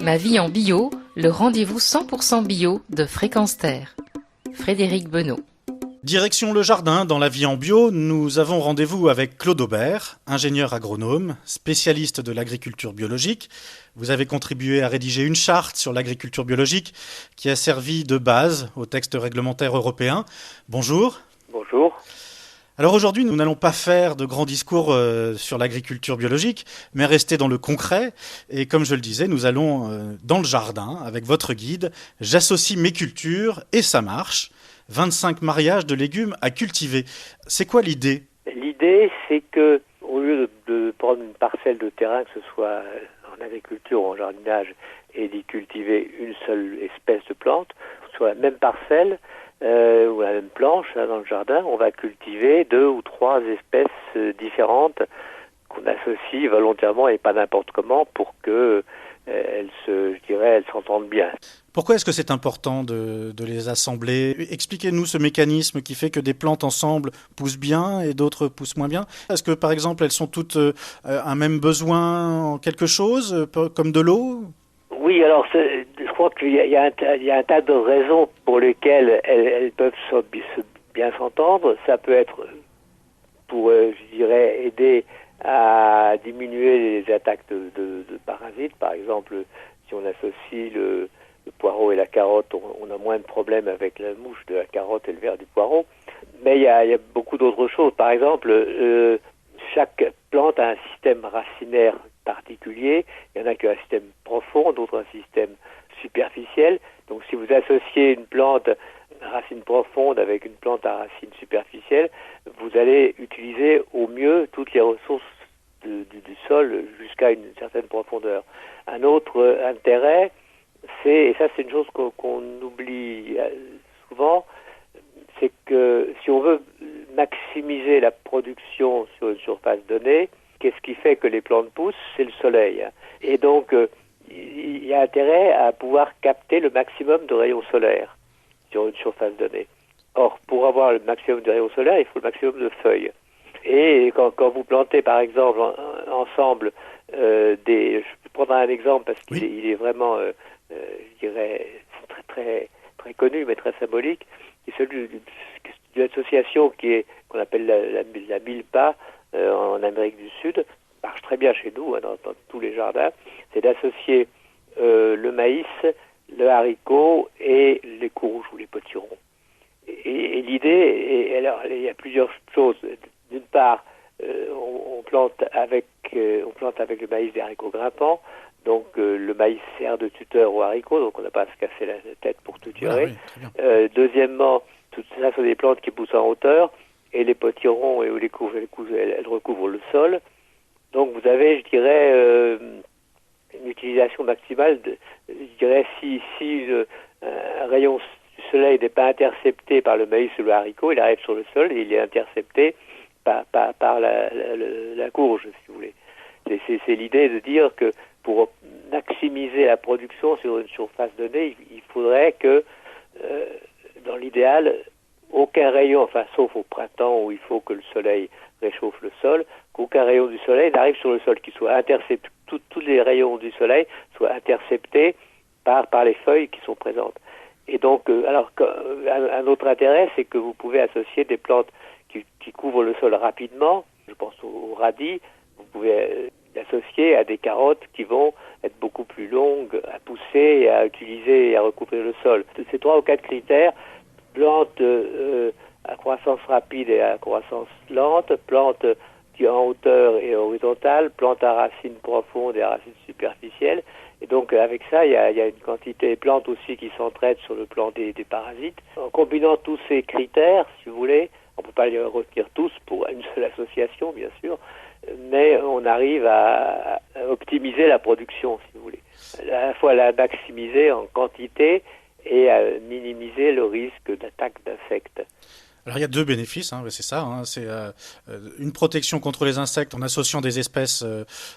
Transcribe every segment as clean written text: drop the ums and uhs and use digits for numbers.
Ma vie en bio, le rendez-vous 100% bio de Fréquence Terre. Frédéric Benoît. Direction le jardin, dans la vie en bio, nous avons rendez-vous avec Claude Aubert, ingénieur agronome, spécialiste de l'agriculture biologique. Vous avez contribué à rédiger une charte sur l'agriculture biologique qui a servi de base au texte réglementaire européen. Bonjour. Bonjour. Alors aujourd'hui, nous n'allons pas faire de grands discours sur l'agriculture biologique, mais rester dans le concret. Et comme je le disais, nous allons dans le jardin avec votre guide. J'associe mes cultures et ça marche. 25 mariages de légumes à cultiver. C'est quoi l'idée ? L'idée, c'est que au lieu de prendre une parcelle de terrain, que ce soit en agriculture ou en jardinage, et d'y cultiver une seule espèce de plante, sur la même parcelle ou la même planche dans le jardin, on va cultiver 2 ou 3 espèces différentes qu'on associe volontairement et pas n'importe comment pour que elles s'entendent bien. Pourquoi est-ce que c'est important de les assembler ? Expliquez-nous ce mécanisme qui fait que des plantes ensemble poussent bien et d'autres poussent moins bien. Est-ce que par exemple elles sont toutes un même besoin en quelque chose, comme de l'eau ? Oui, alors je crois qu'il y a un tas de raisons pour lesquelles elles peuvent bien s'entendre. Ça peut être pour, aider à diminuer les attaques de parasites. Par exemple, si on associe le poireau et la carotte, on a moins de problèmes avec la mouche de la carotte et le ver du poireau. Mais il y a beaucoup d'autres choses. Par exemple, chaque plante a un système racinaire particulier. Il y en a qui ont un système profond, d'autres un système superficiel. Donc si vous associez une plante à racine profonde avec une plante à racine superficielle, vous allez utiliser au mieux toutes les ressources du sol jusqu'à une certaine profondeur. Un autre intérêt, et ça c'est une chose qu'on oublie souvent, c'est que si on veut maximiser la production sur une surface donnée, qu'est-ce qui fait que les plantes poussent ? C'est le soleil. Et donc, il y a intérêt à pouvoir capter le maximum de rayons solaires sur une surface donnée. Or, pour avoir le maximum de rayons solaires, il faut le maximum de feuilles. Et quand vous plantez, par exemple, ensemble je peux prendre un exemple parce qu'il est vraiment, je dirais, très, très, très connu, mais très symbolique, c'est celui d'une association qu'on appelle la milpa en Amérique du Sud, marche très bien chez nous, dans tous les jardins, c'est d'associer le maïs, le haricot et les courges ou les potirons. Et l'idée, alors il y a plusieurs choses. D'une part, on plante avec le maïs des haricots grimpants. Donc le maïs sert de tuteur aux haricots, donc on n'a pas à se casser la tête pour tutorer. Voilà, oui, deuxièmement, tout ça sont des plantes qui poussent en hauteur, et les potirons et les courges, elles recouvrent le sol. Donc vous avez, je dirais, une utilisation maximale. Je dirais si un rayon du soleil n'est pas intercepté par le maïs ou le haricot, il arrive sur le sol et il est intercepté par la courge, si vous voulez. C'est l'idée de dire que pour maximiser la production sur une surface donnée, il faudrait que, dans l'idéal, aucun rayon, sauf au printemps où il faut que le soleil réchauffe le sol, qu'aucun rayon du soleil n'arrive sur le sol, qu'il soit intercepté, tous les rayons du soleil soient interceptés par les feuilles qui sont présentes. Et donc, un autre intérêt, c'est que vous pouvez associer des plantes qui couvrent le sol rapidement. Je pense au radis. Vous pouvez l'associer à des carottes qui vont être beaucoup plus longues à pousser, à utiliser et à recouvrir le sol. Ces 3 ou 4 critères, plantes à croissance rapide et à croissance lente, plantes qui en hauteur et horizontale, plantes à racines profondes et à racines superficielles. Et donc avec ça, il y a une quantité de plantes aussi qui s'entraident sur le plan des parasites. En combinant tous ces critères, si vous voulez, on ne peut pas les retenir tous pour une seule association, bien sûr, mais on arrive à optimiser la production, si vous voulez. À la fois la maximiser en quantité et à minimiser le risque d'attaque d'insectes. Alors il y a deux bénéfices, hein, c'est ça. Hein, c'est une protection contre les insectes en associant des espèces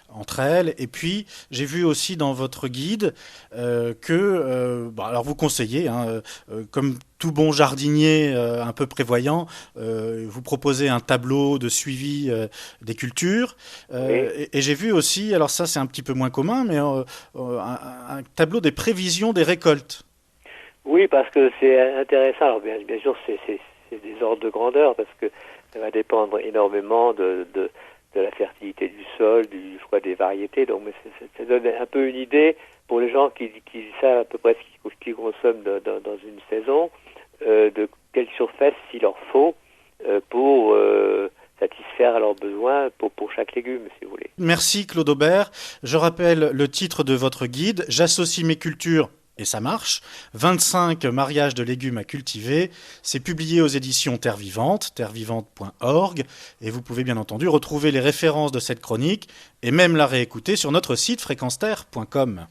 entre elles. Et puis j'ai vu aussi dans votre guide alors vous conseillez, hein, comme tout bon jardinier un peu prévoyant, vous proposez un tableau de suivi des cultures. Oui. Et j'ai vu aussi, alors ça c'est un petit peu moins commun, mais un tableau des prévisions des récoltes. Oui, parce que c'est intéressant. Alors bien sûr, c'est des ordres de grandeur parce que ça va dépendre énormément de la fertilité du sol, du choix des variétés. Donc, mais ça donne un peu une idée pour les gens qui savent à peu près ce qu'ils consomment dans une saison, de quelle surface il leur faut pour satisfaire à leurs besoins pour chaque légume, si vous voulez. Merci Claude Aubert. Je rappelle le titre de votre guide, J'associe mes cultures et ça marche. 25 mariages de légumes à cultiver. C'est publié aux éditions Terre Vivante, terrevivante.org. Et vous pouvez bien entendu retrouver les références de cette chronique et même la réécouter sur notre site fréquenceterre.com.